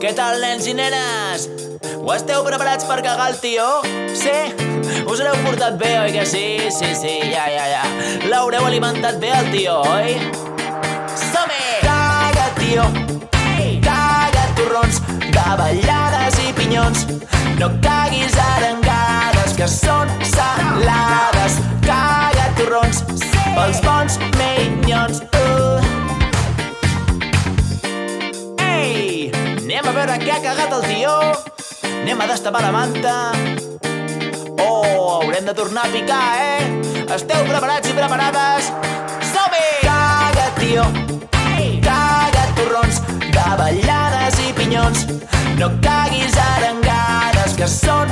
Què tal, nens i nenes? Ho esteu preparats per cagar el tió? Sí? Us l'heu portat bé, oi que sí? Sí, ja. L'haureu alimentat bé, el tió, oi? Som-hi! Caga, tio! Caga, torrons, davallades i pinyons. No caguis arengades, que són salades. Caga, torrons, pels bons minyons. Ei! Anem a veure què ha cagat el tió. Anem a destapar la manta. Oh, haurem de tornar a picar, Esteu preparats i preparades? Som-hi! Caga, tio! Caga, torrons, davallades i pinyons. No caguis arengades, que són